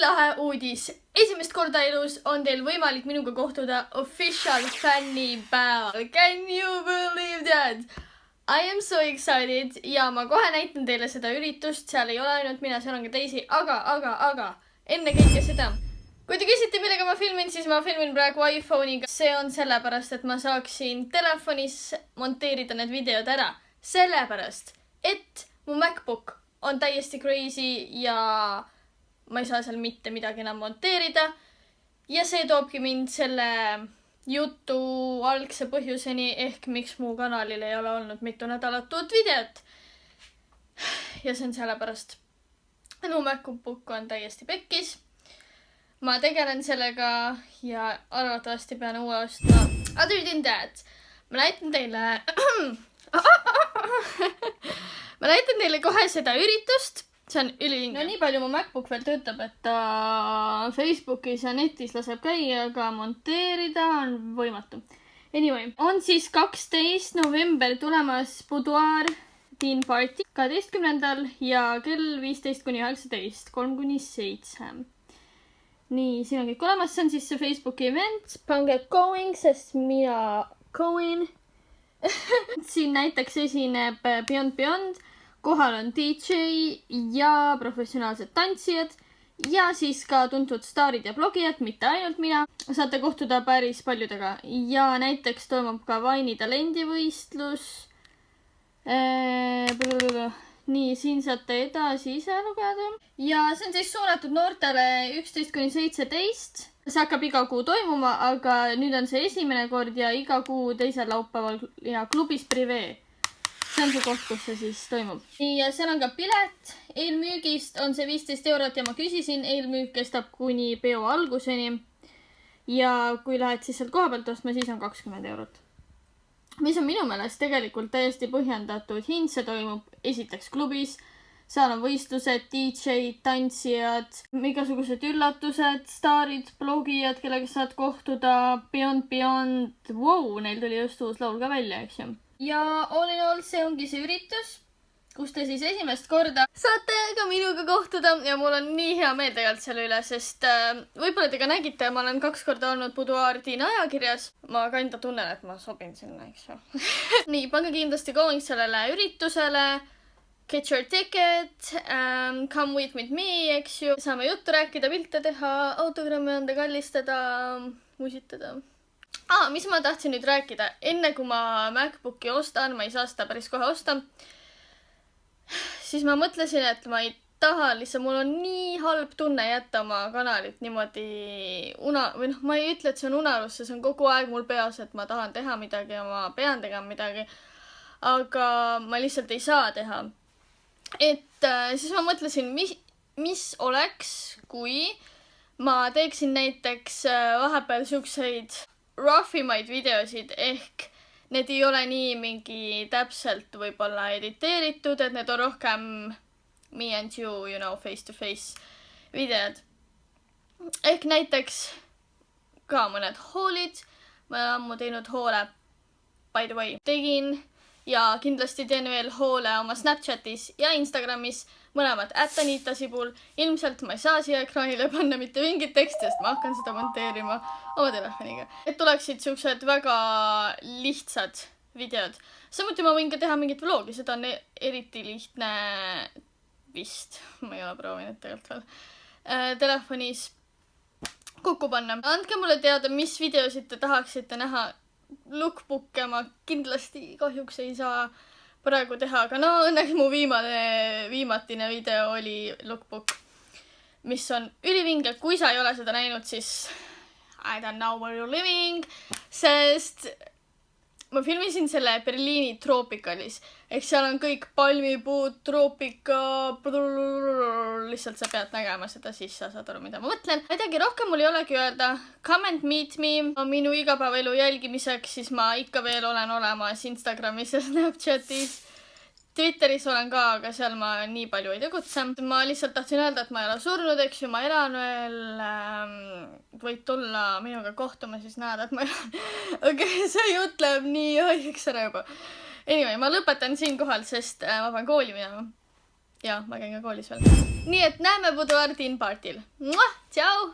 ülilahe uudis. Esimest korda elus on teil võimalik minuga kohtuda official fännipäeval. Can you believe that? I am so excited ja ma kohe näitan teile seda üritust. Seal ei ole ainult mina, seal on ka teisi. Aga enne kõike seda. Kui te küsite, millega ma filmin, siis ma filmin praegu iPhone'iga. See on sellepärast, et ma saaksin telefonis monteerida need videod ära. Sellepärast, et mu MacBook on täiesti crazy ja ma ei saa seal mitte midagi enam monteerida. Ja see toobki mind selle jutu algse põhjuseni ehk miks mu kanalil ei ole olnud mitu nädalat uut videot. Ja see on sellepärast. Mu MacBook on täiesti pekkis. Ma tegelen sellega ja arvatavasti pean uue ostma. Other than that, ma näitan teile kohe seda üritust. See on üliline. No nii palju mu MacBook veel töötab, et ta Facebookis ja netis laseb käia, aga monteerida on võimatu. Anyway, on siis 12. november tulemas Boudoir Teen Party 12. ja kell 15-19, 3-7. Nii, siin on kõik olemas. See on siis see Facebooki event. Pange going, sest mina going. Siin näiteks esineb Beyond. Kohal on DJ ja professionaalsed tantsijad ja siis ka tuntud staarid ja blogijad, mitte ainult mina. Saate kohtuda päris paljudega ja näiteks toimub ka Vine'i talendivõistlus. Nii, siin saate edasi ise lugeda. Ja see on siis suunatud noortele 11-17. See hakkab iga kuu toimuma, aga nüüd on see esimene kord ja iga kuu teisel laupäeval ja klubis Privé. See on see koht, kus see siis toimub. Ja seal on ka pilet. Eelmüügist on see 15 € ja ma küsisin, eelmüük kestab kuni peo alguseni. Ja kui lähed siis sealt koha pealt ostma, siis on 20 €. Mis on minu meelest tegelikult täiesti põhjendatud hind. See toimub esiteks klubis. Seal on võistlused, DJ, tantsijad, igasugused üllatused, staarid, blogijad, kellega saad kohtuda, Beyond. Wow, neil tuli just uus laul ka välja, eks ju. Ja all in all see ongi see üritus, kus te siis esimest korda saate ka minuga kohtuda ja mul on nii hea meel tegelikult selle üle, sest võib-olla te ka nägite, ma olen 2 korda olnud Boudoir Teen ajakirjas. Ma ka enda tunnen, et ma sobin sinna, eks ju. Nii, pange kindlasti going sellele üritusele. Get your ticket, come with me, eks ju. Saame juttu rääkida, pilte teha, autogrammi anda, kallistada, musitada. Mis ma tahtsin nüüd rääkida? Enne kui ma MacBooki ostan, ma ei saa seda päris kohe osta, siis ma mõtlesin, et ma ei taha lihtsalt, mul on nii halb tunne jätta oma kanalit niimoodi ma ei ütle, et see on unarusse, see on kogu aeg mul peas, et ma tahan teha midagi ja ma pean tegema midagi, aga ma lihtsalt ei saa teha. Et siis ma mõtlesin, mis oleks, kui ma teeksin näiteks vahepeal siukseid rough'imaid videosid ehk need ei ole nii mingi täpselt võib-olla editeeritud, et need on rohkem me and you, face to face videod. Ehk näiteks ka mõned haulid. Ma olen ammu teinud haule, by the way. Tegin ja kindlasti teen veel haule oma Snapchatis ja Instagramis. Mõlemad @Anita Sibul. Ilmselt ma ei saa siia ekraanile panna mitte mingit teksti, sest ma hakkan seda monteerima oma telefoniga. Et tuleksid siuksed väga lihtsad videod. Samuti ma võin ka teha mingit vlogi, seda on eriti lihtne vist. Ma ei ole proovinud tegelikult veel. Telefonis kokku panna. Andke mulle teada, mis videosid te tahaksite näha. Lookbooke ma kindlasti kahjuks ei saa praegu teha, aga õnneks mu viimatine video oli lookbook, mis on ülivinge. Kui sa ei ole seda näinud, siis I don't know where you're living, sest ma filmisin selle Berliini troopikalis, ehk seal on kõik palmipuud, troopika, lihtsalt sa pead nägema seda, siis sa saad aru, mida ma mõtlen. Midagi rohkem mul ei olegi öelda. Come and meet me minu igapäevaelu jälgimiseks, siis ma ikka veel olen olemas Instagramis ja Snapchatis. Twitteris olen ka, aga seal ma nii palju ei tegutse. Ma lihtsalt tahtsin öelda, et ma ei ole surnud, eks ju, ma elan veel. Võid tulla minuga kohtuma, siis näed, et ma elan. Okei, see jutt läheb nii haigeks ära juba. Anyway, ma lõpetan siinkohal, sest ma pean kooli minema. ja ma käin ka koolis veel. Nii et näeme Buduar Teen Partyl. Tšau!